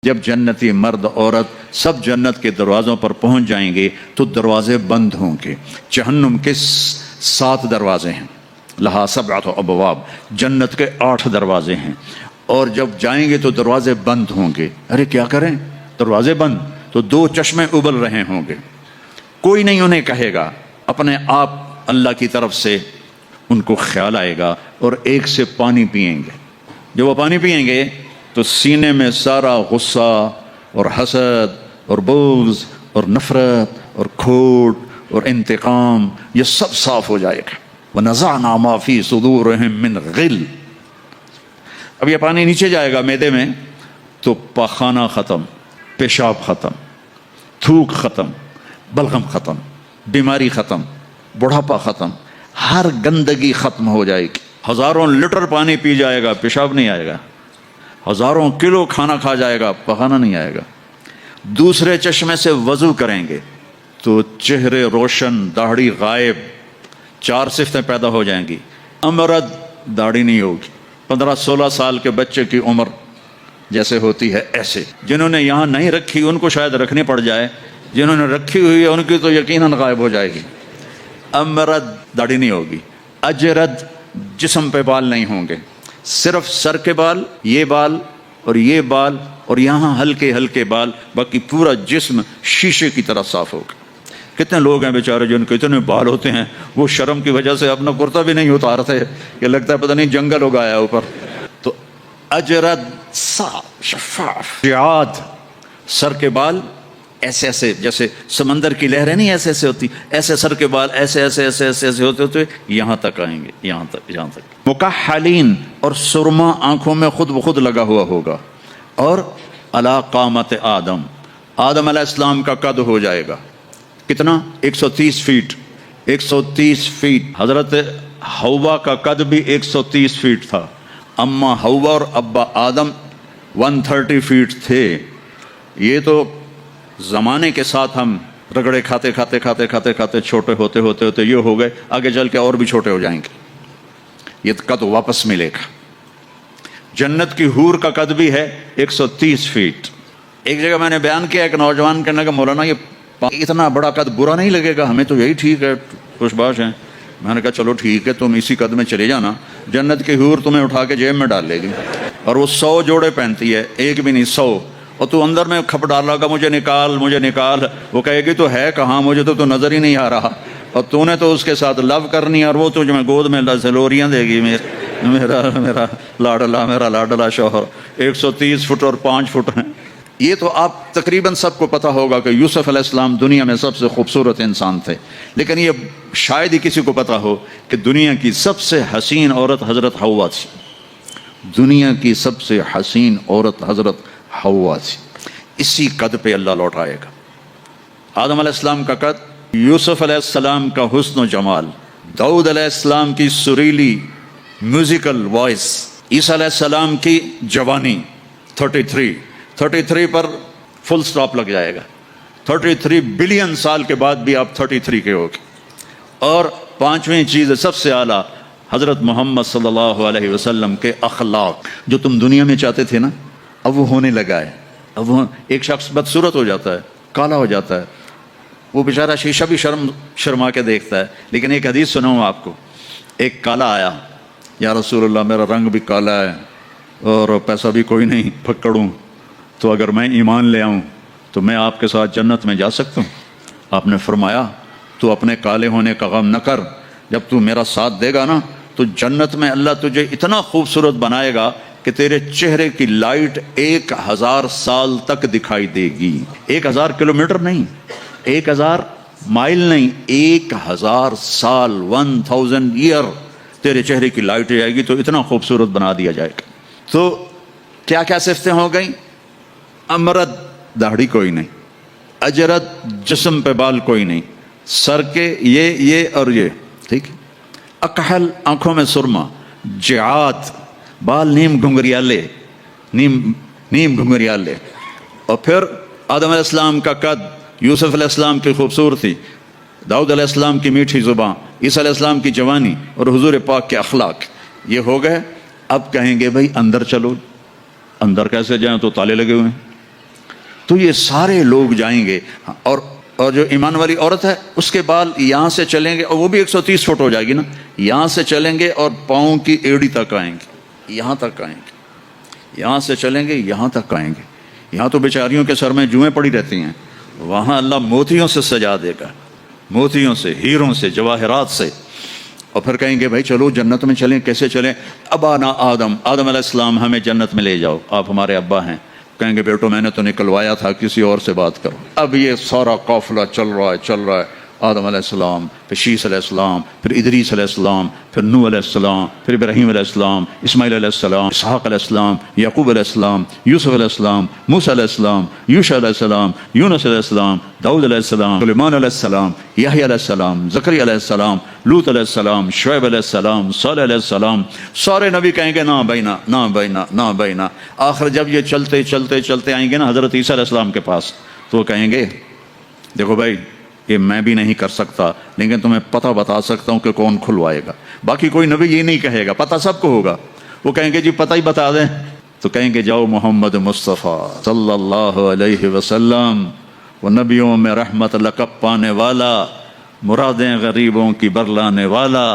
جب جنتی مرد عورت سب جنت کے دروازوں پر پہنچ جائیں گے تو دروازے بند ہوں گے۔ جہنم کے 7 دروازے ہیں، لہا 7 ابواب، جنت کے 8 دروازے ہیں، اور جب جائیں گے تو دروازے بند ہوں گے۔ ارے کیا کریں، دروازے بند تو 2 چشمے ابل رہے ہوں گے، کوئی نہیں انہیں کہے گا، اپنے آپ اللہ کی طرف سے ان کو خیال آئے گا اور ایک سے پانی پئیں گے۔ جب وہ پانی پئیں گے تو سینے میں سارا غصہ اور حسد اور بغض اور نفرت اور کھوٹ اور انتقام یہ سب صاف ہو جائے گا۔ وَنَزَعْنَا مَا فِي صُدُورِهِم مِّنْ غِلٍّ۔ اب یہ پانی نیچے جائے گا معدے میں تو پاخانہ ختم، پیشاب ختم، تھوک ختم، بلغم ختم، بیماری ختم، بڑھاپا ختم، ہر گندگی ختم ہو جائے گی۔ ہزاروں لیٹر پانی پی جائے گا، پیشاب نہیں آئے گا، ہزاروں کلو کھانا کھا جائے گا، پخانا نہیں آئے گا۔ دوسرے چشمے سے وضو کریں گے تو چہرے روشن، داڑھی غائب، 4 صفتیں پیدا ہو جائیں گی۔ امرد، داڑھی نہیں ہوگی، 15-16 سال کے بچے کی عمر جیسے ہوتی ہے ایسے۔ جنہوں نے یہاں نہیں رکھی ان کو شاید رکھنی پڑ جائے، جنہوں نے رکھی ہوئی ہے ان کی تو یقیناً غائب ہو جائے گی۔ امرد، داڑھی نہیں ہوگی۔ اجرد، جسم پہ بال نہیں ہوں گے، صرف سر کے بال، یہ بال اور یہ بال اور یہاں ہلکے ہلکے بال، باقی پورا جسم شیشے کی طرح صاف ہوگا۔ کتنے لوگ ہیں بیچارے جن کے اتنے بال ہوتے ہیں وہ شرم کی وجہ سے اپنا کرتا بھی نہیں اتارتے، یہ لگتا ہے پتہ نہیں جنگل اگایا اوپر۔ تو اجرد، صاف شفاف۔ جعاد، سر کے بال ایسے ایسے جیسے سمندر کی لہریں نہیں ایسے ایسے ہوتی، ایسے سر کے بال ایسے ایسے ایسے ایسے ایسے ہوتے ہوتے یہاں تک آئیں گے، یہاں تک۔ مکحلین، اور سرما آنکھوں میں خود بخود لگا ہوا ہوگا۔ اور علی قامت آدم، آدم علیہ السلام کا قد ہو جائے گا کتنا؟ 130 فیٹ۔ 130 فیٹ۔ حضرت حوا کا قد بھی 130 فیٹ تھا، اما حوا اور ابا آدم 130 فیٹ تھے۔ یہ تو زمانے کے ساتھ ہم رگڑے کھاتے کھاتے کھاتے کھاتے کھاتے چھوٹے ہوتے ہوتے ہوتے یہ ہو گئے، آگے چل کے اور بھی چھوٹے ہو جائیں گے، یہ قد واپس ملے گا۔ جنت کی حور کا قد بھی ہے 130 فیٹ۔ ایک جگہ میں نے بیان کیا، ایک نوجوان کہنے لگا مولانا یہ اتنا بڑا قد برا نہیں لگے گا، ہمیں تو یہی ٹھیک ہے، خوش باش ہیں۔ میں نے کہا چلو ٹھیک ہے، تم اسی قد میں چلے جانا، جنت کی حور تمہیں اٹھا کے جیب میں ڈال لے گی، اور وہ 100 جوڑے پہنتی ہے، ایک بھی نہیں 100، اور تو اندر میں کھپ ڈالا گا مجھے نکال مجھے نکال، وہ کہے گی تو ہے کہاں، مجھے تو نظر ہی نہیں آ رہا، اور تو نے تو اس کے ساتھ لو کرنی ہے، اور وہ تجھے میں گود میں سلوریاں دے گی، میرا لاڈلا شوہر۔ 130 فٹ اور 5 فٹ ہیں۔ یہ تو آپ تقریباً سب کو پتہ ہوگا کہ یوسف علیہ السلام دنیا میں سب سے خوبصورت انسان تھے، لیکن یہ شاید ہی کسی کو پتہ ہو کہ دنیا کی سب سے حسین عورت حضرت حوا تھی۔ دنیا کی سب سے حسین عورت حضرت حوا تھی۔ اسی قد پہ اللہ لوٹائے گا۔ آدم علیہ السلام کا قد، یوسف علیہ السلام کا حسن و جمال، داؤد علیہ السلام کی سریلی میوزیکل وائس، عیسیٰ علیہ السلام کی جوانی، 33 پر فل سٹاپ لگ جائے گا۔ 33 بلین سال کے بعد بھی آپ 33 کے ہوگے۔ اور 5ویں چیز سب سے اعلیٰ، حضرت محمد صلی اللہ علیہ وسلم کے اخلاق، جو تم دنیا میں چاہتے تھے نا اب وہ ہونے لگا ہے۔ اب وہ ایک شخص بدصورت ہو جاتا ہے، کالا ہو جاتا ہے، وہ بیچارہ شیشہ بھی شرما کے دیکھتا ہے، لیکن ایک حدیث سناؤں آپ کو۔ ایک کالا آیا، یا رسول اللہ میرا رنگ بھی کالا ہے اور پیسہ بھی کوئی نہیں پکڑوں، تو اگر میں ایمان لے آؤں تو میں آپ کے ساتھ جنت میں جا سکتا ہوں؟ آپ نے فرمایا تو اپنے کالے ہونے کا غم نہ کر، جب تو میرا ساتھ دے گا نا تو جنت میں اللہ تجھے اتنا خوبصورت بنائے گا کہ تیرے چہرے کی لائٹ 1000 سال تک دکھائی دے گی۔ 1000 کلومیٹر نہیں، 1000 مائل نہیں، 1000 سال، 1000 ایئر تیرے چہرے کی لائٹ جائے گی، تو اتنا خوبصورت بنا دیا جائے گا۔ تو کیا کیا صفتیں ہو گئیں؟ امرد، داڑھی کوئی نہیں، اجرد، جسم پہ بال کوئی نہیں، سر کے یہ اور یہ، ٹھیک ہے۔ اکحل، آنکھوں میں سرما، جعاد، بال نیم گھنگریالے، اور پھر آدم علیہ السلام کا قد، یوسف علیہ السلام کی خوبصورتی، داؤد علیہ السلام کی میٹھی زبان، عیسیٰ علیہ السلام کی جوانی اور حضور پاک کے اخلاق، یہ ہو گئے۔ اب کہیں گے بھائی اندر چلو، اندر کیسے جائیں؟ تو تالے لگے ہوئے ہیں، تو یہ سارے لوگ جائیں گے، اور جو ایمان والی عورت ہے اس کے بال یہاں سے چلیں گے، اور وہ بھی 130 فٹ ہو جائے گی نا، یہاں سے چلیں گے اور پاؤں کی ایڑی تک آئیں گے، یہاں تک آئیں گے، یہاں سے چلیں گے یہاں تک آئیں گے۔ یہاں تو بیچاریوں کے سر میں جوئیں پڑی رہتی ہیں، وہاں اللہ موتیوں سے سجا دے گا، موتیوں سے، ہیروں سے، جواہرات سے، اور پھر کہیں گے بھائی چلو جنت میں چلیں۔ کیسے چلیں؟ ابانا آدم علیہ السلام ہمیں جنت میں لے جاؤ، آپ ہمارے ابا ہیں۔ کہیں گے بیٹو میں نے تو نکلوایا تھا، کسی اور سے بات کرو۔ اب یہ سارا قافلہ چل رہا ہے، آدم علیہ السلام، پھر شیس علیہ السلام، پھر ادریس علیہ السلام، پھر نوح علیہ السلام، پھر ابراہیم علیہ السلام، اسماعیل علیہ السلام، اسحاق علیہ السلام، یعقوب علیہ السلام، یوسف علیہ السلام، موسیٰ علیہ السلام، یوشع علیہ السلام، یونس علیہ السلام، داؤد علیہ السلام، سلیمان علیہ السلام، یحییٰ علیہ السلام، زکریا علیہ السلام، لوط علیہ السلام، شعیب علیہ السلام، صالح علیہ السلام۔ سارے نبی کہیں گے نا بینا، نا بینا، نا بینا۔ آخر جب یہ چلتے چلتے چلتے آئیں گے نا حضرت عیسیٰ علیہ السلام کے پاس، تو وہ کہیں گے دیکھو بھائی یہ میں بھی نہیں کر سکتا، لیکن تمہیں پتہ بتا سکتا ہوں کہ کون کھلوائے گا۔ باقی کوئی نبی یہ نہیں کہے گا، پتہ سب کو ہوگا۔ وہ کہیں گے جی پتہ ہی بتا دیں، تو کہیں گے جاؤ محمد مصطفیٰ صلی اللہ علیہ وسلم، وہ نبیوں میں رحمت لقب پانے والا، مرادیں غریبوں کی برلانے والا،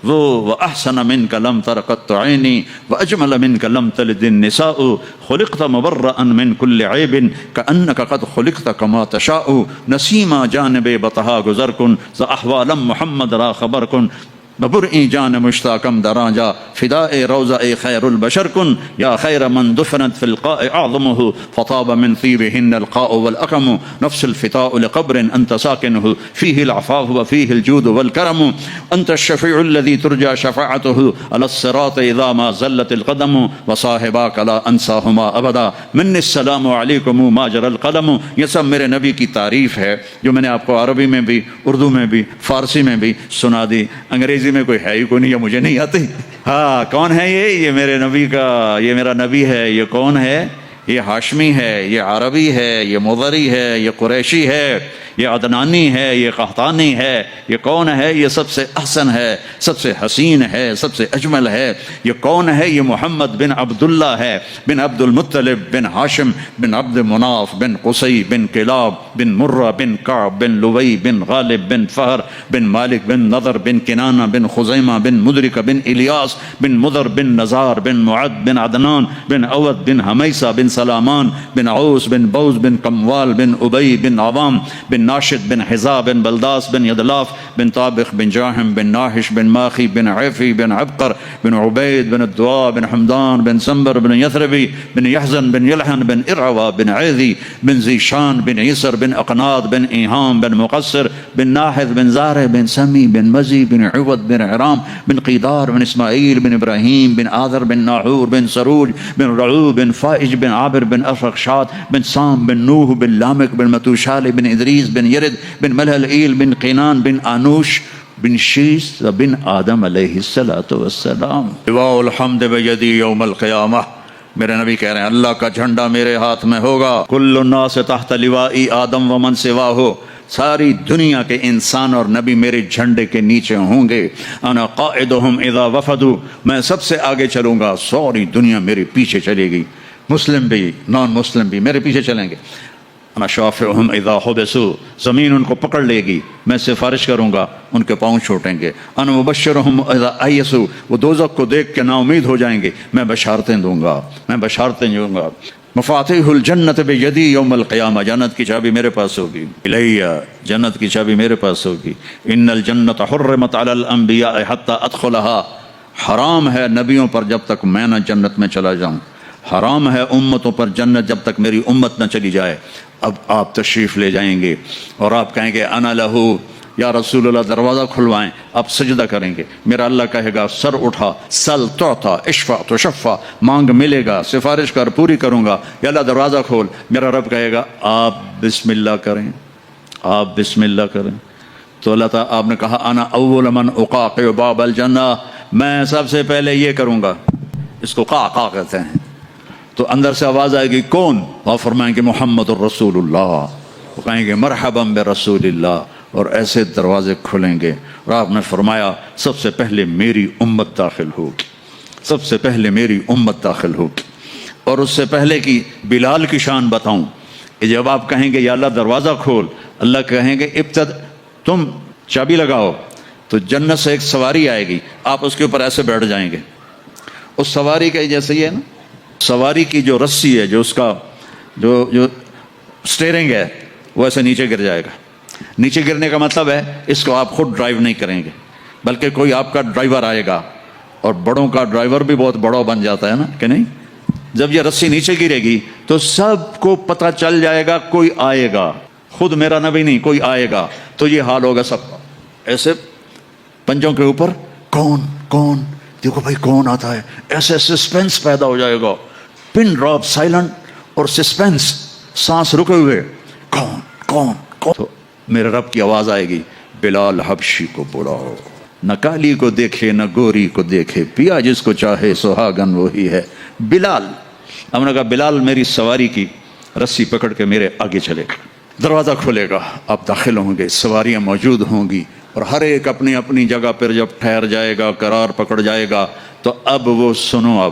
وہ وَأَحْسَنَ مِنْكَ لَمْ تَرَ قَطُّ عَيْنِي وَأَجْمَلَ مِنْكَ لَمْ تَلِدِ النِّسَاءُ خُلِقْتَ مُبَرَّأً مِنْ كُلِّ عَيْبٍ كَأَنَّكَ قَدْ خُلِقْتَ كَمَا تَشَاءُ نَسِيمَا جَانِبِ بَطَحَا گُزَر کن ز احوالم محمد را خبر کن ببرئی جان مشتاقم دراجا فداء روضہ خیر البشر کن یا خیر من دفنت فی القاء اعظمه فطاب من طیبهن القاء والاقم نفس الفتاء لقبر انت ساکنه فيه العفاف وفيه الجود والكرم انت الشفيع الذي ترجى شفاعته على الصراط اذا ما زلت القدم وصاحباك لا انساهما ابدا من السلام علیکم ما جرى القلم۔ یہ سب میرے نبی کی تعریف ہے جو میں نے آپ کو عربی میں بھی، اردو میں بھی، فارسی میں بھی سنا دی۔ انگریزی میں کوئی ہے ہی کوئی نہیں، یہ مجھے نہیں آتی۔ ہاں کون ہے یہ میرے نبی کا، یہ میرا نبی ہے۔ یہ کون ہے؟ یہ ہاشمی ہے، یہ عربی ہے، یہ مضری ہے، یہ قریشی ہے، یہ عدنانی ہے، یہ قحطانی ہے۔ یہ کون ہے؟ یہ سب سے احسن ہے، سب سے حسین ہے، سب سے اجمل ہے۔ یہ کون ہے؟ یہ محمد بن عبداللہ ہے، بن عبد المطلب، بن ہاشم، بن عبد مناف، بن قصی، بن کلاب، بن مرہ، بن کعب، بن لوی، بن غالب، بن فہر، بن مالک، بن نضر، بن کنانہ، بن خزیمہ، بن مدرکہ، بن الیاس، بن مضر، بن نزار، بن معد، بن عدنان، بن عود، بن حمیسہ، بن سلامان، بن عوس، بن بوز، بن کموال، بن ابی، بن عوام، بن ناشد، بن حذا، بن بلداس، بن یدلاف، بن طابخ، بن جاہم، بن ناحش، بن ماخی، بن عیفی، بن عبقر، بن عبید، بن الدعاء، بن حمدان، بن سنبر، بن یثربی، بن یحزن، بن یلحن، بن ارعوا، بن عیذی، بن ذیشان، بن عیسر، بن اقناد، بن ایہام، بن مقصر، بن ناحذ، بن زارع، بن سمی، بن مزی، بن عوض، بن عرام، بن قیدار، بن اسماعیل، بن ابراہیم، بن آذر، بن ناحور، بن سروج، بن رعو، بن فائج، بن عابر، بن افرخشاد، بن سام، بن نوح، بن لامک، بن متوشال، بن ادریس، بن یرد، بن ملہلئیل، بن قینان، بن آنوش، بن شیس، بن آدم علیہ السلام۔ لواء الحمد بیدی یوم القیامہ، میرے نبی کہہ رہے ہیں اللہ کا جھنڈا میرے ہاتھ میں ہوگا۔ کل الناس تحت لوائی آدم ومن سواہ، ساری دنیا کے انسان اور نبی میرے جھنڈے کے نیچے ہوں گے۔ انا قائدہم اذا وفدوا، میں سب سے آگے چلوں گا، ساری دنیا میرے پیچھے چلے گی، مسلم بھی نان مسلم بھی میرے پیچھے چلیں گے۔ انا شافعہم اذا حبسوا، زمین ان کو پکڑ لے گی، میں سفارش کروں گا، ان کے پاؤں چھوٹیں گے۔ انا مبشرہم اذا ایسوا، وہ دوزخ کو دیکھ کے نا امید ہو جائیں گے، میں بشارتیں دوں گا، میں بشارتیں دوں گا۔ مفاتیح الجنت بیدی یوم القیامہ، جنت کی چابی میرے پاس ہوگی۔ الیہ، جنت کی چابی میرے پاس ہوگی۔ ان الجنت حرمت علی الانبیاء حتی ادخلہا، حرام ہے نبیوں پر جب تک میں نہ جنت میں چلا جاؤں، حرام ہے امتوں پر جنت جب تک میری امت نہ چلی جائے۔ اب آپ تشریف لے جائیں گے اور آپ کہیں گے انا لہو، یا رسول اللہ دروازہ کھلوائیں، آپ سجدہ کریں گے، میرا اللہ کہے گا سر اٹھا، سل تعطا، اشفع تشفع، مانگ ملے گا، سفارش کر پوری کروں گا، یا اللہ دروازہ کھول۔ میرا رب کہے گا آپ بسم اللہ کریں، آپ بسم اللہ کریں۔ تو اللہ تعالیٰ، آپ نے کہا انا اول من اقاقع باب الجنہ، میں سب سے پہلے یہ کروں گا، اس کو قاقع کہتے ہیں۔ تو اندر سے آواز آئے گی کون؟ وہ فرمائیں گے محمد الرسول اللہ، وہ کہیں گے مرحبا برسول اللہ، اور ایسے دروازے کھلیں گے۔ اور آپ نے فرمایا سب سے پہلے میری امت داخل ہوگی، سب سے پہلے میری امت داخل ہوگی۔ اور اس سے پہلے کی بلال کی شان بتاؤں، کہ جب آپ کہیں گے یا اللہ دروازہ کھول، اللہ کہیں گے تم چابی لگاؤ، تو جنت سے ایک سواری آئے گی، آپ اس کے اوپر ایسے بیٹھ جائیں گے. اس سواری کا جیسے یہ ہے نا، سواری کی جو رسی ہے، جو اس کا جو اسٹیئرنگ ہے، وہ ایسے نیچے گر جائے گا. نیچے گرنے کا مطلب ہے اس کو آپ خود ڈرائیو نہیں کریں گے، بلکہ کوئی آپ کا ڈرائیور آئے گا. اور بڑوں کا ڈرائیور بھی بہت بڑا بن جاتا ہے نا کہ نہیں. جب یہ رسی نیچے گرے گی تو سب کو پتہ چل جائے گا کوئی آئے گا، خود میرا نبی نہیں، کوئی آئے گا. تو یہ حال ہوگا سب کا، ایسے پنجوں کے اوپر کون دیکھو بھائی کون آتا ہے، ایسے سسپینس پیدا ہو جائے گا، پن ڈراپ سائلنٹ اور سسپینس، سانس رکے ہوئے، کون. تو میرے رب کی آواز آئے گی، بلال حبشی کو بلاؤ. نہ کالی کو دیکھے نہ گوری کو دیکھے، پیا جس کو چاہے سہاگن وہی ہے. بلال، ہم نے کہا بلال میری سواری کی رسی پکڑ کے میرے آگے چلے گا. دروازہ کھلے گا، آپ داخل ہوں گے، سواریاں موجود ہوں گی، اور ہر ایک اپنی اپنی جگہ پر جب ٹھہر جائے گا، قرار پکڑ جائے گا، تو اب وہ سنو،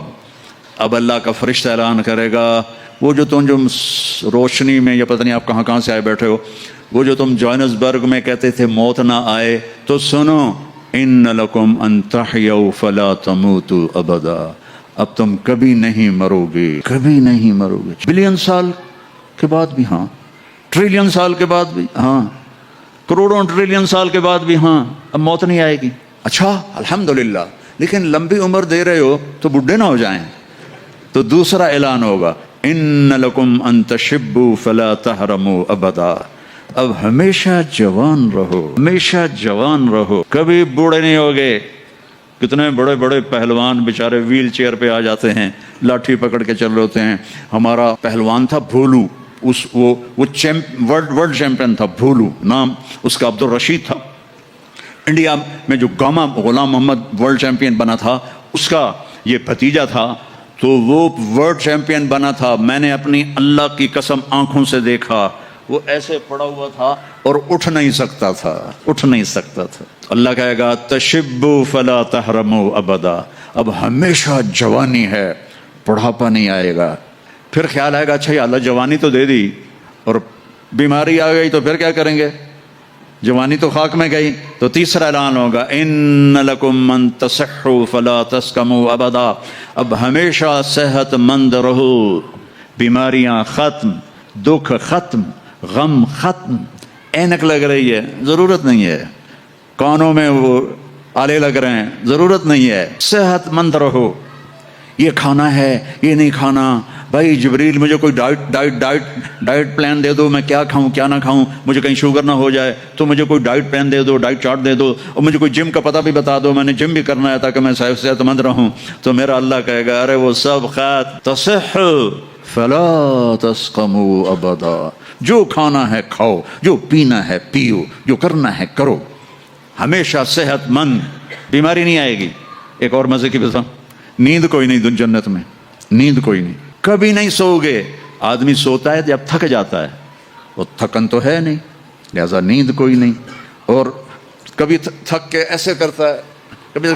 اب اللہ کا فرشتہ اعلان کرے گا، وہ جو تم روشنی میں، یا پتہ نہیں آپ کہاں سے آئے بیٹھے ہو، وہ جو تم جوہانسبرگ میں کہتے تھے موت نہ آئے، تو سنو، ان لکم ان تحیوا فلا تموتوا ابدا، اب تم کبھی نہیں مرو گے، کبھی نہیں مرو گے. بلین سال کے بعد بھی ہاں، ٹریلین سال کے بعد بھی ہاں، کروڑوں ٹریلین سال کے بعد بھی ہاں، اب موت نہیں آئے گی. اچھا الحمدللہ، لیکن لمبی عمر دے رہے ہو تو بڈھے نہ ہو جائیں. تو دوسرا اعلان ہوگا، ان لکم ان تشبوا فلا تحرموا ابدا، اب ہمیشہ جوان رہو، ہمیشہ جوان رہو، کبھی بوڑھے نہیں ہوگے. کتنے بڑے بڑے پہلوان بیچارے ویل چیئر پہ آ جاتے ہیں، لاٹھی پکڑ کے چل رہے ہوتے ہیں. ہمارا پہلوان تھا بھولو، وہ ورلڈ چیمپئن تھا، بھولو نام اس کا، عبدالرشید تھا. انڈیا میں جو گاما غلام محمد ورلڈ چیمپئن بنا تھا، اس کا یہ بھتیجا تھا، تو وہ ورلڈ چیمپئن بنا تھا. میں نے اپنی اللہ کی قسم آنکھوں سے دیکھا، وہ ایسے پڑا ہوا تھا اور اٹھ نہیں سکتا تھا. اللہ کہے گا تشبوا فلا تحرموا ابدا، اب ہمیشہ جوانی ہے، بڑھاپا نہیں آئے گا. پھر خیال آئے گا، اچھا اللہ جوانی تو دے دی اور بیماری آ گئی تو پھر کیا کریں گے، جوانی تو خاک میں گئی. تو تیسرا اعلان ہوگا، ان لکم من تصحوا فلا تسقموا ابدا، اب ہمیشہ صحت مند رہو، بیماریاں ختم، دکھ ختم، غم ختم. اینک لگ رہی ہے، ضرورت نہیں ہے. کانوں میں وہ آلے لگ رہے ہیں، ضرورت نہیں ہے. صحت مند رہو. یہ کھانا ہے، یہ نہیں کھانا. بھائی جبریل مجھے کوئی ڈائٹ پلان دے دو، میں کیا کھاؤں کیا نہ کھاؤں، مجھے کہیں شوگر نہ ہو جائے، تو مجھے کوئی ڈائٹ پلان دے دو، ڈائٹ چارٹ دے دو، اور مجھے کوئی جم کا پتہ بھی بتا دو، میں نے جم بھی کرنا ہے تاکہ میں صحت مند رہوں. تو میرا اللہ کہے گا، ارے وہ سب خات تصح فلا تسقموا ابدا، جو کھانا ہے کھاؤ، جو پینا ہے پیو، جو کرنا ہے کرو، ہمیشہ صحت مند، بیماری نہیں آئے گی. ایک اور مزے کی بات، نیند کوئی نہیں جنت میں، نیند کوئی نہیں، کبھی نہیں سو گے. آدمی سوتا ہے جب تھک جاتا ہے، وہ تھکن تو ہے نہیں، لہذا نیند کوئی نہیں. اور کبھی تھک کے ایسے کرتا ہے، کبھی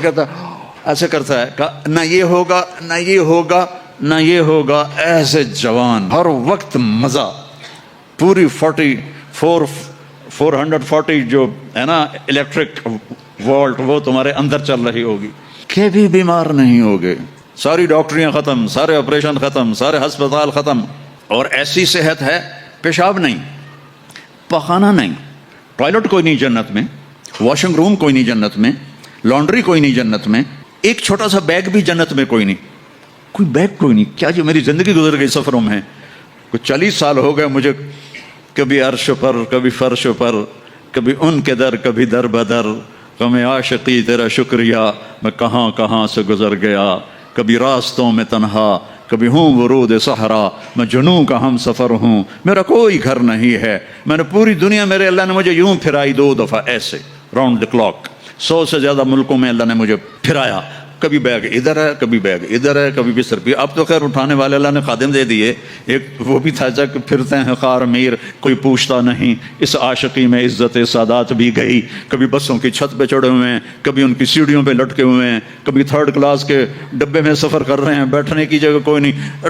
ایسے کرتا ہے، نہ یہ ہوگا نہ یہ ہوگا نہ یہ ہوگا، ایسے جوان، ہر وقت مزہ. پوری 440 جو ہے نا الیکٹرک وولٹ، وہ تمہارے اندر چل رہی ہوگی، کبھی بیمار نہیں ہوگے. ساری ڈاکٹریاں ختم، سارے آپریشن ختم، سارے ہسپتال ختم. اور ایسی صحت ہے، پیشاب نہیں، پخانہ نہیں، ٹوائلٹ کوئی نہیں جنت میں، واشنگ روم کوئی نہیں جنت میں، لانڈری کوئی نہیں جنت میں، ایک چھوٹا سا بیگ بھی جنت میں کوئی نہیں، کوئی بیگ کوئی نہیں. کیا جو میری زندگی گزر گئی سفروں میں، کچھ 40 سال ہو گئے مجھے، کبھی عرش پر کبھی فرش پر، کبھی ان کے در کبھی در بدر، غم عاشقی تیرا شکریہ، میں کہاں کہاں سے گزر گیا. کبھی راستوں میں تنہا، کبھی ہوں ورود صحرا، میں جنوں کا ہم سفر ہوں، میرا کوئی گھر نہیں ہے. میں نے پوری دنیا، میرے اللہ نے مجھے یوں پھرائی 2 دفعہ ایسے راؤنڈ دی کلاک، 100 سے زیادہ ملکوں میں اللہ نے مجھے پھرایا. کبھی بیگ ادھر ہے، کبھی بیگ ادھر ہے، کبھی بستر بھی. اب تو خیر اٹھانے والے اللہ نے خادم دے دیے، ایک وہ بھی تھا کہ پھرتے ہیں خار میر، کوئی پوچھتا نہیں. اس عاشقی میں عزت سادات بھی گئی. کبھی بسوں کی چھت پہ چڑھے ہوئے ہیں، کبھی ان کی سیڑھیوں پہ لٹکے ہوئے ہیں، کبھی 3rd کلاس کے ڈبے میں سفر کر رہے ہیں، بیٹھنے کی جگہ کوئی نہیں،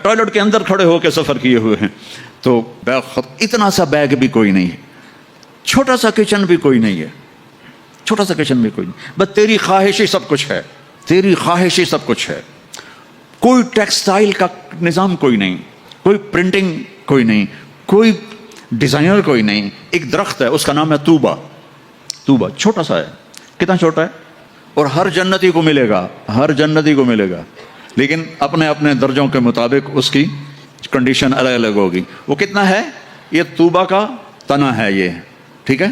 ٹوائلٹ کے اندر کھڑے ہو کے سفر کیے ہوئے ہیں. تو بیگ اتنا سا بیگ بھی کوئی نہیں ہے، چھوٹا سا کچن بھی کوئی نہیں ہے، چھوٹا سا کچن بھی کوئی نہیں، بس تیری خواہش ہی سب کچھ ہے، تیری خواہش ہی سب کچھ ہے. کوئی ٹیکسٹائل کا نظام کوئی نہیں، کوئی پرنٹنگ کوئی نہیں، کوئی ڈیزائنر کوئی نہیں. ایک درخت ہے اس کا نام ہے طوبہ. طوبہ چھوٹا سا ہے، کتنا چھوٹا ہے، اور ہر جنتی کو ملے گا، ہر جنتی کو ملے گا، لیکن اپنے اپنے درجوں کے مطابق اس کی کنڈیشن الگ الگ ہوگی. وہ کتنا ہے، یہ طوبہ کا تنا ہے یہ، ٹھیک ہے.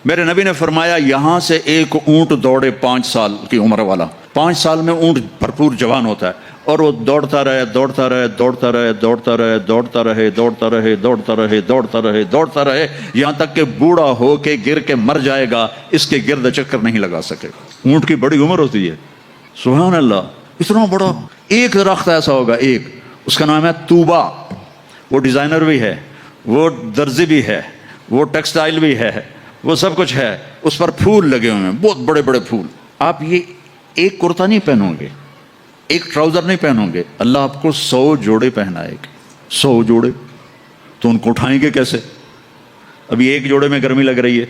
میرے نبی نے فرمایا یہاں سے ایک اونٹ دوڑے 5 سال کی عمر والا، 5 سال میں اونٹ بھرپور جوان ہوتا ہے، اور وہ دوڑتا رہے دوڑتا رہے دوڑتا رہے دوڑتا رہے دوڑتا رہے دوڑتا رہے دوڑتا رہے دوڑتا رہے دوڑتا رہے یہاں تک کہ بوڑھا ہو کے گر کے مر جائے گا، اس کے گرد چکر نہیں لگا سکے گا. اونٹ کی بڑی عمر ہوتی ہے، سبحان اللہ. اتنا بڑا ایک درخت ایسا ہوگا، ایک، اس کا نام ہے طوبہ. وہ ڈیزائنر بھی ہے، وہ درزی بھی ہے، وہ ٹیکسٹائل بھی ہے، وہ سب کچھ ہے. اس پر پھول لگے ہوئے ہیں، بہت بڑے بڑے پھول. آپ یہ ایک کرتا نہیں پہنو گے، ایک ٹراؤزر نہیں پہنو گے، اللہ آپ کو 100 جوڑے پہنائے گا، 100 جوڑے. تو ان کو اٹھائیں گے کیسے؟ ابھی ایک جوڑے میں گرمی لگ رہی ہے،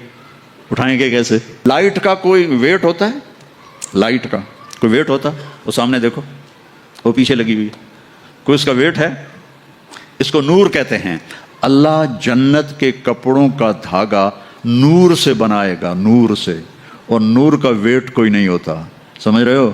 اٹھائیں گے کیسے؟ لائٹ کا کوئی ویٹ ہوتا ہے؟ لائٹ کا کوئی ویٹ ہوتا ہے؟ وہ سامنے دیکھو، وہ پیچھے لگی ہوئی ہے، کوئی اس کا ویٹ ہے؟ اس کو نور کہتے ہیں. اللہ جنت کے کپڑوں کا دھاگا نور سے بنائے گا، نور سے، اور نور کا ویٹ کوئی نہیں ہوتا، سمجھ رہے ہو؟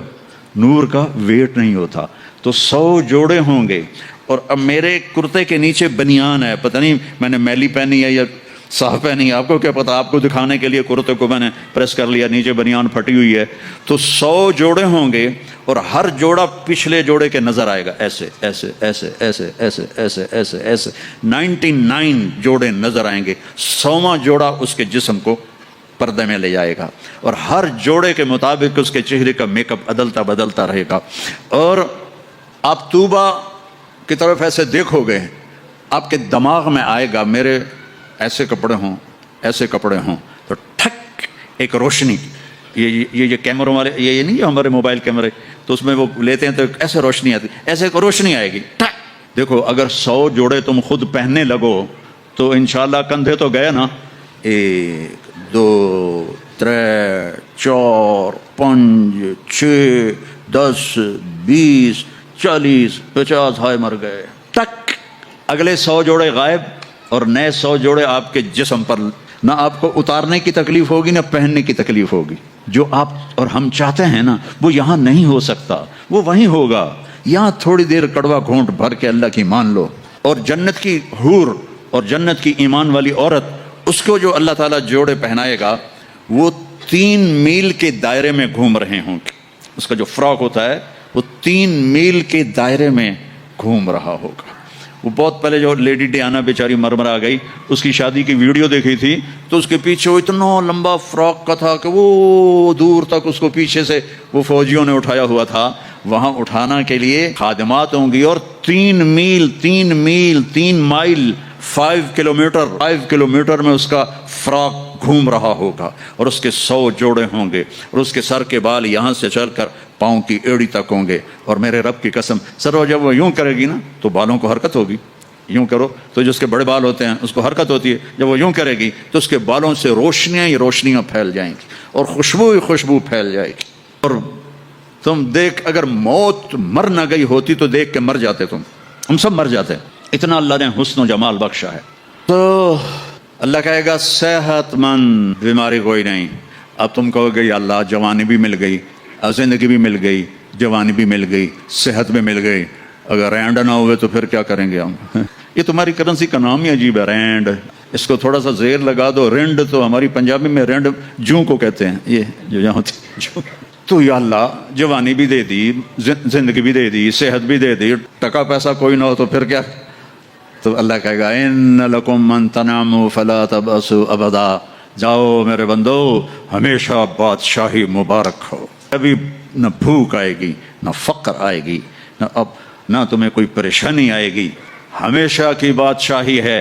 نور کا ویٹ نہیں ہوتا. تو 100 جوڑے ہوں گے. اور اب میرے کرتے کے نیچے بنیان ہے، پتہ نہیں میں نے میلی پہنی ہے یا صاف پہنی ہے، آپ کو کیا پتا. آپ کو دکھانے کے لیے کرتے کو میں نے پریس کر لیا، نیچے بنیان پھٹی ہوئی ہے. تو 100 جوڑے ہوں گے، اور ہر جوڑا پچھلے جوڑے کے نظر آئے گا، ایسے ایسے ایسے ایسے ایسے ایسے ایسے ایسے 99 جوڑے نظر آئیں گے. 100واں جوڑا اس کے جسم کو پردے میں لے جائے گا، اور ہر جوڑے کے مطابق اس کے چہرے کا میک اپ بدلتا رہے گا. اور آپ طوبہ کی طرف ایسے دیکھو گے، آپ کے دماغ میں آئے گا میرے ایسے کپڑے ہوں، ایسے کپڑے ہوں. تو ٹھک ایک روشنی، یہ کیمروں والے، یہ نہیں ہمارے موبائل کیمرے، تو اس میں وہ لیتے ہیں تو ایسے روشنی آتی، ایسے ایک روشنی آئے گی. ٹھک دیکھو، اگر 100 جوڑے تم خود پہننے لگو تو انشاءاللہ کندھے تو گئے نا. 1 2 3 4 5 6 10 20 40 50 ہائے مر گئے. ٹک، اگلے 100 جوڑے غائب، اور نئے 100 جوڑے آپ کے جسم پر. نہ آپ کو اتارنے کی تکلیف ہوگی، نہ پہننے کی تکلیف ہوگی. جو آپ اور ہم چاہتے ہیں نا، وہ یہاں نہیں ہو سکتا، وہ وہیں ہوگا. یہاں تھوڑی دیر کڑوا گھونٹ بھر کے اللہ کی مان لو. اور جنت کی حور اور جنت کی ایمان والی عورت، اس کو جو اللہ تعالیٰ جوڑے پہنائے گا، وہ 3 میل کے دائرے میں گھوم رہے ہوں گے. اس کا جو فراک ہوتا ہے وہ 3 میل کے دائرے میں گھوم رہا ہوگا. وہ بہت پہلے جو لیڈی ڈیانا بیچاری مرمر آ گئی، اس کی شادی کی ویڈیو دیکھی تھی، تو اس کے پیچھے وہ اتنا لمبا فراک کا تھا کہ وہ دور تک اس کو پیچھے سے وہ فوجیوں نے اٹھایا ہوا تھا. وہاں اٹھانا کے لیے خادمات ہوں گی، اور 3 مائل 5 کلومیٹر میں اس کا فراک گھوم رہا ہوگا. اور اس کے 100 جوڑے ہوں گے، اور اس کے سر کے بال یہاں سے چل کر پاؤں کی ایڑی تک ہوں گے. اور میرے رب کی قسم، سر جب وہ یوں کرے گی نا تو بالوں کو حرکت ہوگی. یوں کرو تو جو اس کے بڑے بال ہوتے ہیں اس کو حرکت ہوتی ہے. جب وہ یوں کرے گی تو اس کے بالوں سے روشنیاں ہی روشنیاں پھیل جائیں گی، اور خوشبو ہی خوشبو پھیل جائے گی. اور تم دیکھ، اگر موت مر نہ گئی ہوتی تو دیکھ کے مر جاتے، ہم سب مر جاتے. اتنا اللہ نے حسن و جمال بخشا ہے. تو اللہ کہے گا صحت مند، بیماری کوئی نہیں. اب تم کہو گے یا اللہ جوانی بھی مل گئی، زندگی بھی مل گئی، جوانی بھی مل گئی، صحت بھی مل گئی، اگر رینڈ نہ ہوئے تو پھر کیا کریں گے ہم؟ یہ تمہاری کرنسی کا نام ہی عجیب ہے، رینڈ. اس کو تھوڑا سا زیر لگا دو، رینڈ. تو ہماری پنجابی میں رینڈ جوں کو کہتے ہیں، یہ جو یہاں ہوتی. تو یا اللہ جوانی بھی دے دی، زندگی بھی دے دی، صحت بھی دے دی، ٹکا پیسہ کوئی نہ ہو تو پھر کیا؟ تو اللہ کہے گا ان لکم من تنعموا فلا تبأسوا ابدا. جاؤ میرے بندو، ہمیشہ بادشاہی مبارک ہو. کبھی نہ بھوک آئے گی، نہ فقر آئے گی، نہ تمہیں کوئی پریشانی آئے گی. ہمیشہ کی بادشاہی ہے.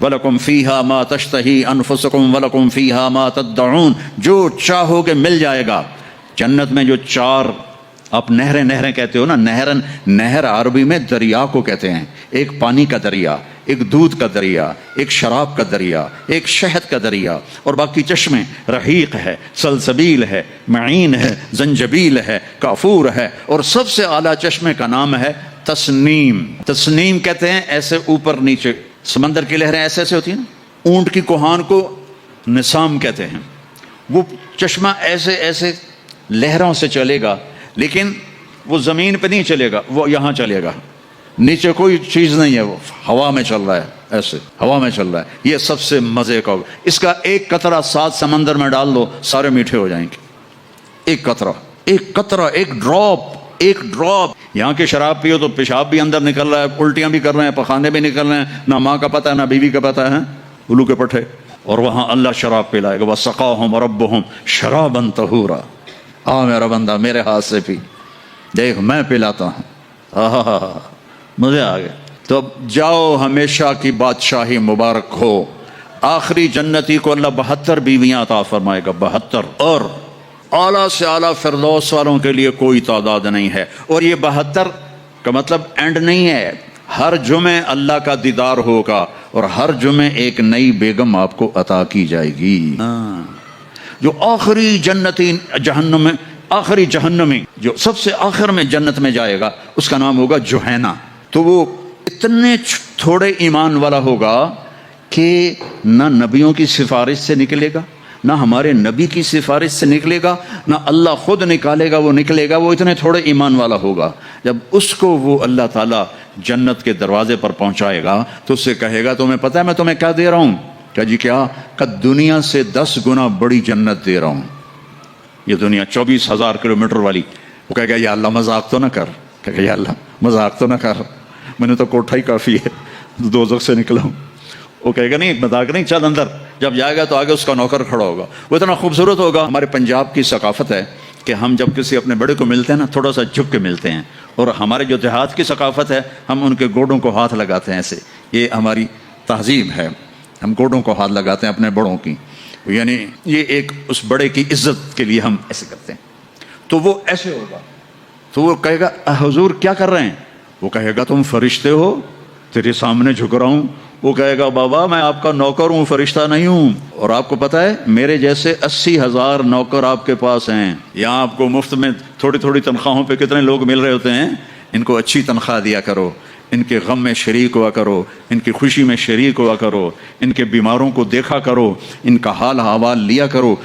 وَلَكُمْ فِيهَا مَا تَشْتَهِي أَنفُسُكُمْ وَلَكُمْ فِيهَا مَا تَدَّعُونَ. جو چاہو گے مل جائے گا. جنت میں جو 4 آپ نہریں کہتے ہو نا، نہر عربی میں دریا کو کہتے ہیں. ایک پانی کا دریا، ایک دودھ کا دریا، ایک شراب کا دریا، ایک شہد کا دریا، اور باقی چشمے رحیق ہے، سلسبیل ہے، معین ہے، زنجبیل ہے، کافور ہے، اور سب سے اعلیٰ چشمے کا نام ہے تسنیم۔ تسنیم کہتے ہیں ایسے اوپر نیچے، سمندر کی لہریں ایسے ایسے ہوتی ہیں نا، اونٹ کی کوہان کو نسام کہتے ہیں، وہ چشمہ ایسے ایسے لہروں سے چلے گا، لیکن وہ زمین پہ نہیں چلے گا، وہ یہاں چلے گا، نیچے کوئی چیز نہیں ہے، وہ ہوا میں چل رہا ہے، ایسے ہوا میں چل رہا ہے۔ یہ سب سے مزے کا، اس کا ایک قطرہ 7 سمندر میں ڈال دو، سارے میٹھے ہو جائیں گے۔ ایک قطرہ، ایک قطرہ، ایک ڈراپ، ایک ڈراپ۔ یہاں کی شراب پیو تو پیشاب بھی اندر نکل رہا ہے، الٹیاں بھی کر رہے ہیں، پخانے بھی نکل رہے ہیں، نہ ماں کا پتہ ہے نہ بیوی کا پتہ ہے، الو کے پٹھے، اور وہاں اللہ شراب پلائے گا، وَسَقَاهُمْ رَبُّهُمْ شَرَابًا طَهُورًا۔ آ میرا بندہ میرے ہاتھ سے پی، دیکھ میں پلاتا ہوں، مزے آ گئے۔ تو اب جاؤ، ہمیشہ کی بادشاہی مبارک ہو۔ آخری جنتی کو اللہ 72 بیویاں عطا فرمائے گا، 72، اور اعلیٰ سے اعلیٰ فردوس والوں کے لیے کوئی تعداد نہیں ہے۔ اور یہ 72 کا مطلب اینڈ نہیں ہے، ہر جمعے اللہ کا دیدار ہوگا، اور ہر جمعے ایک نئی بیگم آپ کو عطا کی جائے گی۔ جو آخری جنتی جہنم میں، آخری جہنمی جو سب سے آخر میں جنت میں جائے گا، اس کا نام ہوگا جوہینا۔ تو وہ اتنے تھوڑے ایمان والا ہوگا کہ نہ نبیوں کی سفارش سے نکلے گا، نہ ہمارے نبی کی سفارش سے نکلے گا، نہ اللہ خود نکالے گا، وہ نکلے گا، وہ اتنے تھوڑے ایمان والا ہوگا۔ جب اس کو وہ اللہ تعالیٰ جنت کے دروازے پر پہنچائے گا تو اس سے کہے گا، تمہیں پتہ ہے میں تمہیں کیا دے رہا ہوں؟ کہ جی کیا؟ کہ دنیا سے 10 گنا بڑی جنت دے رہا ہوں۔ یہ دنیا 24,000 کلومیٹر والی۔ وہ کہے گا یا اللہ مذاق تو نہ کر، کہے گا یا اللہ مذاق تو نہ کر، میں نے تو کوٹھا ہی کافی ہے، دوزخ سے نکلا ہوں۔ وہ کہے گا نہیں مذاق نہیں، چل اندر۔ جب جائے گا تو آگے اس کا نوکر کھڑا ہوگا، وہ اتنا خوبصورت ہوگا۔ ہمارے پنجاب کی ثقافت ہے کہ ہم جب کسی اپنے بڑے کو ملتے ہیں نا، تھوڑا سا جھک کے ملتے ہیں، اور ہمارے جو دیہات کی ثقافت ہے، ہم ان کے گوڈوں کو ہاتھ لگاتے ہیں ایسے، یہ ہماری تہذیب ہے، ہم گوڈوں کو ہاتھ لگاتے ہیں اپنے بڑوں کی، یعنی یہ ایک اس بڑے کی عزت کے لیے ہم ایسے کرتے ہیں۔ تو وہ ایسے ہوگا، تو وہ کہے گا حضور کیا کر رہے ہیں؟ وہ کہے گا تم فرشتے ہو، تیرے سامنے جھک رہا ہوں۔ وہ کہے گا بابا میں آپ کا نوکر ہوں، فرشتہ نہیں ہوں، اور آپ کو پتہ ہے میرے جیسے 80,000 نوکر آپ کے پاس ہیں۔ یہاں آپ کو مفت میں تھوڑی تھوڑی تنخواہوں پہ کتنے لوگ مل رہے ہوتے ہیں، ان کو اچھی تنخواہ دیا کرو، ان کے غم میں شریک ہوا کرو، ان کی خوشی میں شریک ہوا کرو، ان کے بیماروں کو دیکھا کرو، ان کا حال احوال لیا کرو۔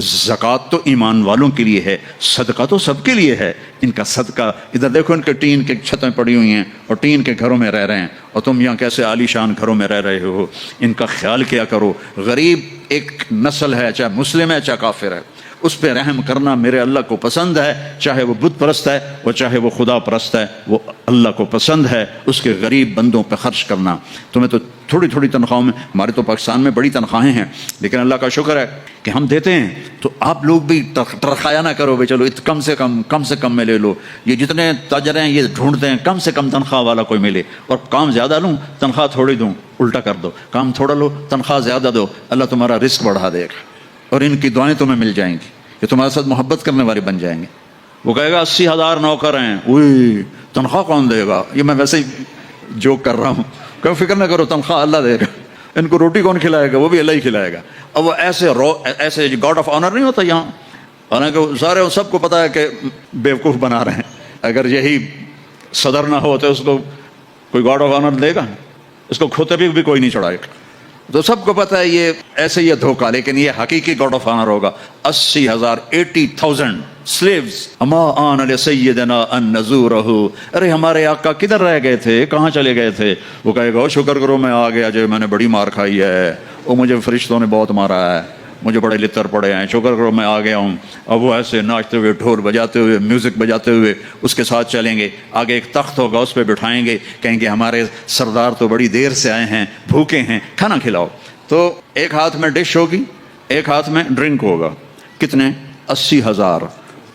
زکوٰۃ تو ایمان والوں کے لیے ہے، صدقہ تو سب کے لیے ہے۔ ان کا صدقہ، ادھر دیکھو ان کے ٹین کے چھتیں پڑی ہوئی ہیں اور ٹین کے گھروں میں رہ رہے ہیں، اور تم یہاں کیسے عالی شان گھروں میں رہ رہے ہو، ان کا خیال کیا کرو۔ غریب ایک نسل ہے، چاہے مسلم ہے چاہے کافر ہے، اس پہ رحم کرنا میرے اللہ کو پسند ہے، چاہے وہ بت پرست ہے اور چاہے وہ خدا پرست ہے، وہ اللہ کو پسند ہے اس کے غریب بندوں پہ خرچ کرنا۔ تمہیں تو تھوڑی تھوڑی تنخواہوں میں، ہمارے تو پاکستان میں بڑی تنخواہیں ہیں، لیکن اللہ کا شکر ہے کہ ہم دیتے ہیں، تو آپ لوگ بھی ٹرخایا نہ کرو بھائی چلو کم سے کم میں لے لو۔ یہ جتنے تاجر ہیں یہ ڈھونڈتے ہیں کم سے کم تنخواہ والا کوئی ملے، اور کام زیادہ لوں تنخواہ تھوڑی دوں، الٹا کر دو، کام تھوڑا لو تنخواہ زیادہ دو، اللہ تمہارا رزق بڑھا دے گا، اور ان کی دعائیں تمہیں مل جائیں گی، یہ تمہارے ساتھ محبت کرنے والے بن جائیں گے۔ وہ کہے گا 80,000 نوکر ہیں، اوئی تنخواہ کون دے گا؟ یہ میں ویسے ہی جوک کر رہا ہوں، کوئی فکر نہ کرو، تنخواہ اللہ دے گا۔ ان کو روٹی کون کھلائے گا؟ وہ بھی اللہ ہی کھلائے گا۔ اب وہ ایسے گاڈ آف آنر نہیں ہوتا یہاں، حالانکہ سارے سب کو پتا ہے کہ بیوقوف بنا رہے ہیں، اگر یہی صدر نہ ہو تو اس کو کوئی گاڈ آف آنر دے گا؟ اس کو کھوتے بھی کوئی نہیں چڑھائے گا۔ تو سب کو پتہ ہے یہ ایسے یہ دھوکہ، لیکن یہ حقیقی گاڈ آف آنر ہوگا۔ 80,000 80,000 سلیوز اما آن لسیدنا ان نزورہ، ارے ہمارے آقا کدھر رہ گئے تھے، کہاں چلے گئے تھے؟ وہ کہے گا شکر کرو میں آ گیا، جو میں نے بڑی مار کھائی ہے، وہ مجھے فرشتوں نے بہت مارا ہے، مجھے بڑے لتر پڑے ہیں، شکر کرو میں آ گیا ہوں۔ اب وہ ایسے ناچتے ہوئے، ڈھول بجاتے ہوئے، میوزک بجاتے ہوئے اس کے ساتھ چلیں گے، آگے ایک تخت ہوگا اس پہ بٹھائیں گے، کہیں گے ہمارے سردار تو بڑی دیر سے آئے ہیں، بھوکے ہیں، کھانا کھلاؤ۔ تو ایک ہاتھ میں ڈش ہوگی، ایک ہاتھ میں ڈرنک ہوگا، کتنے؟ 80,000،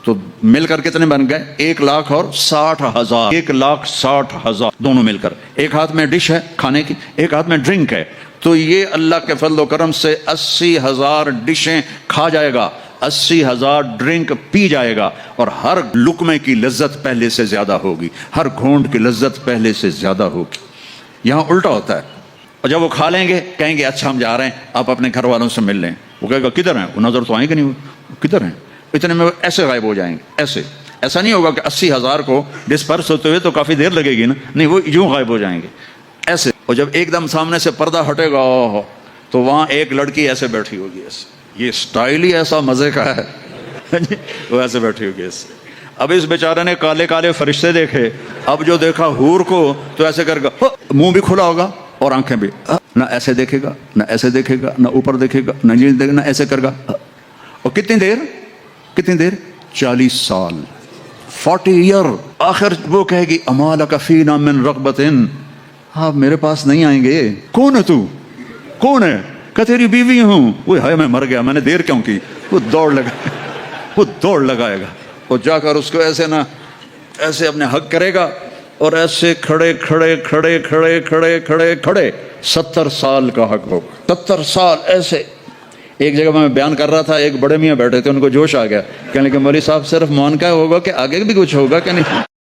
تو مل کر کتنے بن گئے؟ 1,00,000 اور 60,000، 1,60,000 دونوں مل کر۔ ایک ہاتھ میں ڈش ہے کھانے کی، ایک ہاتھ میں ڈرنک ہے، تو یہ اللہ کے فضل و کرم سے 80,000 ڈشیں کھا جائے گا، 80,000 ڈرنک پی جائے گا، اور ہر لقمے کی لذت پہلے سے زیادہ ہوگی، ہر گھونٹ کی لذت پہلے سے زیادہ ہوگی۔ یہاں الٹا ہوتا ہے، اور جب وہ کھا لیں گے کہیں گے اچھا ہم جا رہے ہیں، آپ اپنے گھر والوں سے مل لیں۔ وہ کہے گا کدھر ہیں؟ وہ نظر تو آئیں گے نہیں، وہ کدھر ہیں؟ اتنے میں وہ ایسے غائب ہو جائیں گے، ایسے۔ ایسا نہیں ہوگا کہ 80,000 کو ڈسپرس ہوتے ہوئے تو کافی دیر لگے گی نا، نہیں، وہ یوں غائب ہو جائیں گے ایسے۔ اور جب ایک دم سامنے سے پردہ ہٹے گا تو وہاں ایک لڑکی ایسے بیٹھی ہوگی، ایسے، یہ سٹائل ہی ایسا مزے کا ہے وہ ایسے بیٹھی ہوگی ایسے۔ اب اس بیچارے نے کالے کالے فرشتے دیکھے، اب جو دیکھا حور کو تو ایسے کر گا، منہ بھی کھلا ہوگا اور آنکھیں بھی، نہ ایسے دیکھے گا، نہ ایسے دیکھے گا، نہ اوپر دیکھے گا، نہ نیچے دیکھے گا، نہ ایسے کر گا۔ اور کتنی دیر 40 سال، 40 ایئر۔ آخر وہ کہے گی اما لک فینا من رغبت، آپ میرے پاس نہیں آئیں گے؟ کون ہے تو؟ کون ہے؟ کہ تیری بیوی ہوں۔ وہ ہائے میں مر گیا، میں نے دیر کیوں کی؟ وہ دوڑ لگائے گا اور جا کر اس کو ایسے نہ ایسے اپنے حق کرے گا، اور ایسے کھڑے 70 سال کا حق ہوگا، 70 سال ایسے۔ ایک جگہ میں بیان کر رہا تھا، ایک بڑے میاں بیٹھے تھے، ان کو جوش آ گیا، کہنے لگے مولوی صاحب صرف مون کا ہوگا کہ آگے بھی کچھ ہوگا کہ نہیں؟